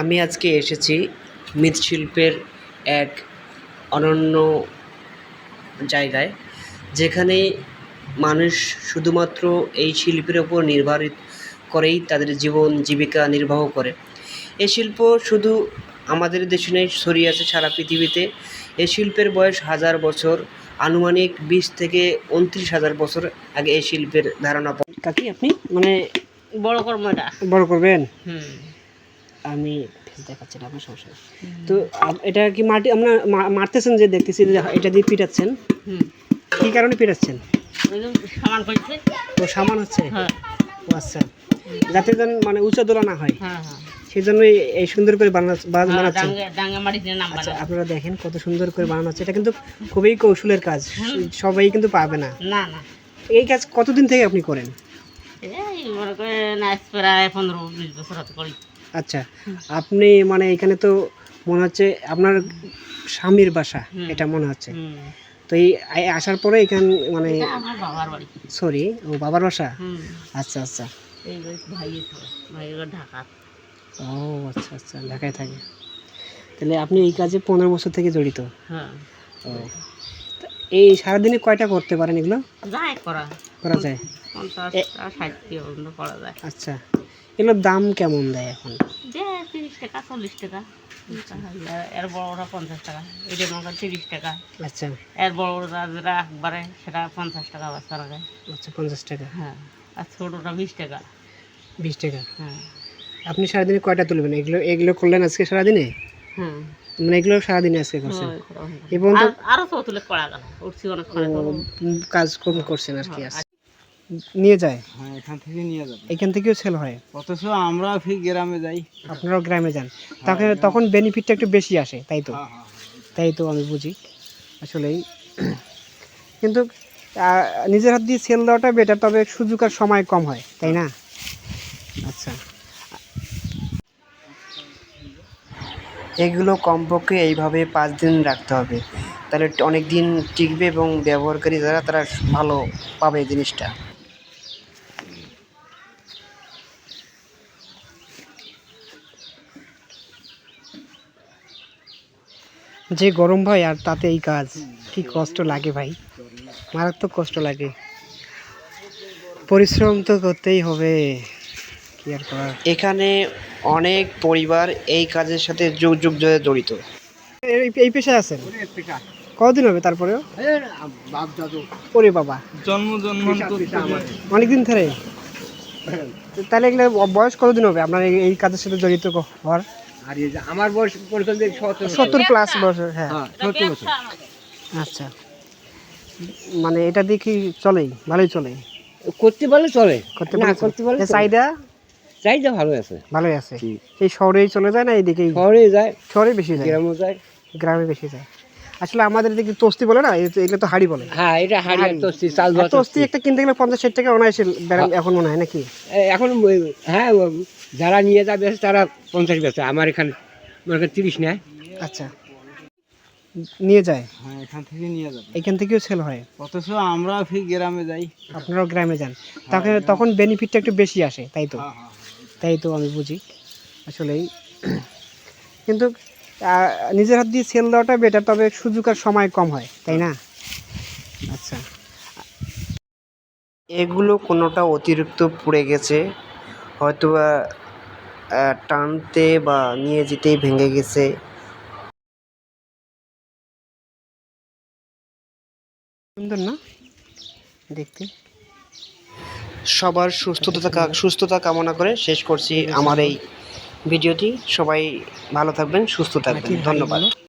আমি আজকে এসেছি মৃৎশিল্পের এক অনন্য জায়গায়, যেখানে মানুষ শুধুমাত্র এই শিল্পের ওপর নির্ভর করেই তাদের জীবন জীবিকা নির্বাহ করে। এই শিল্প শুধু আমাদের দেশে নয়, ছড়িয়ে আছে সারা পৃথিবীতে। এই শিল্পের বয়স হাজার বছর, আনুমানিক 20 থেকে 29,000 বছর আগে এই শিল্পের ধারণা পান। কাকি আপনি মানে বড় করবো এটা। বড় করবেন? হুম। আমি দেখাচ্ছি না, আপনার সমস্যা নেই। তো এটা কি মাটি আপনার মারতেছেন, যে দেখতেছি যে এটা দিয়ে পিটাচ্ছেন, কি কারণে পিটাচ্ছেন? সামান করছে। তো সামান হচ্ছে? হ্যাঁ। ও আচ্ছা, যাতে যেন মানে উঁচা দোলা না হয়, হ্যাঁ হ্যাঁ, সেই জন্যই এই সুন্দর করে বানাচ্ছেন। ডাঙ্গা মাটিতে নাম আচ্ছা, বানানো। আপনারা দেখেন কত সুন্দর করে বানানো হচ্ছে। এটা কিন্তু খুবই কৌশলের কাজ, সবাই কিন্তু পাবে না। না না, এই কাজ কতদিন থেকে আপনি করেন? এই মনে করেন আজ প্রায় 15-20 বছর হতে করি। আচ্ছা, আপনি মানে এখানে তো মনে হচ্ছে আপনার স্বামীর বাসা, এটা মনে হচ্ছে। তো এই আসার পরে এখানে মানে আমার বাবার বাড়ি। সরি, ও বাবার বাসা। আচ্ছা আচ্ছা, এই ভাইয়ের ঢাকা। ও আচ্ছা আচ্ছা, ঢাকায় থাকে। তাহলে আপনি এই কাজে 15 বছর থেকে জড়িত? হ্যাঁ। ও, এই সারাদিনে কয়টা করতে পারেন এগুলো? করা যায় 50-60 পর্যন্ত করা যায়। আচ্ছা, এগুলোর দাম কেমন দেয় এখন? 30 টাকা 40 টাকা। এর বড় ওরা 50 টাকা, এটা মনে 30 টাকা। আচ্ছা, এর বড় ওরা যেটা একবারে সেটা 50 টাকা বাচ্চা লাগে। আচ্ছা 50 টাকা। হ্যাঁ, আর ছোটোটা 20 টাকা। 20 টাকা। হ্যাঁ। আপনি সারাদিনে কয়টা তুলবেন? এগুলো এগুলো করলেন আজকে সারাদিনে? হ্যাঁ, মানে এগুলো সারাদিনে আজকে করছেন? এবং তো আরো তো তুলে করা গেল, উঠছি অনেক কাজ কম করছেন আর কি। আছে নিয়ে যায়? হ্যাঁ, এখান থেকে নিয়ে যাবে। এখান থেকেও সেল হয়? অথচ আমরা ফির গ্রামে যাই। আপনারাও গ্রামে যান, তখন বেনিফিটটা একটু বেশি আসে, তাই তো? তাই তো আমি বুঝি আসলেই। কিন্তু নিজের হাত দিয়ে সেল দেওয়াটা বেটার, তবে সুযোগ আর সময় কম হয়, তাই না? আচ্ছা, এগুলো কমপক্ষে এইভাবে 5 দিন রাখতে হবে, তাহলে অনেক দিন টিকবে এবং ব্যবহারকারী যারা তারা ভালো পাবে জিনিসটা। যে গরম ভাই, আর তাতে এই কাজ, কি কষ্ট লাগে ভাই, মারাত্মক কষ্ট লাগে। পরিশ্রম তো করতেই হবে, কি আর করার। এখানে অনেক পরিবার এই কাজের সাথে যুগ যুগ ধরে জড়িত। এই পেশায় আছেন কতদিন হবে? তারপরেও ওরে বাবা, অনেকদিন ধরে। তাহলে এগুলো বয়স কতদিন হবে আপনার এই কাজের সাথে জড়িত হওয়ার? আমার বয়স 70+ বছর। হ্যাঁ, 70 বছর। আচ্ছা, মানে এটা দিয়ে কি চলেই, ভালোই চলে? করতে পারলে চলে, করতে পারলে চাহিদা ভালোই আছে। ভালোই আছে। এই শহরেই চলে যায় না এইদিকেই? শহরে যায়, শহরে বেশি যায়, গ্রামে যায়। গ্রামে বেশি যায়। আসলে আমাদের এদিকে তস্তি বলে না, এগুলো তো হাড়ি বলে। হ্যাঁ, এটা হাড়ি তস্তি, চাল ভাত। তস্তি একটা কিনতে গেলে 50-60 টাকা অনায়াসে এখন মনে হয়, নাকি? এখন হ্যাঁ, যারা নিয়ে যাবে তারা 50 বেচে, আমার এখানে 30 নেয়। আচ্ছা, নিয়ে যায়? হ্যাঁ, এখান থেকে নিয়ে যাবে। এখান থেকেও সেল হয়? অথচ আমরা ফির গ্রামে যাই। আপনারাও গ্রামে যান, তখন বেনিফিটটা একটু বেশি আসে, তাই তো? তাই তো আমি বুঝি আসলেই। কিন্তু নিজের হাত দিয়ে সেল দেওয়াটা বেটার, তবে সুযোগ আর সময় কম হয়, তাই না? আচ্ছা, এগুলো কোনোটা অতিরিক্ত পুড়ে গেছে, হয়তো টানতে বা নিয়ে যেতেই ভেঙে গেছে। সুন্দর না দেখতে? সবার সুস্থতা কামনা করে শেষ করছি আমার এই ভিডিওটি। সবাই ভালো থাকবেন, সুস্থ থাকবেন, ধন্যবাদ।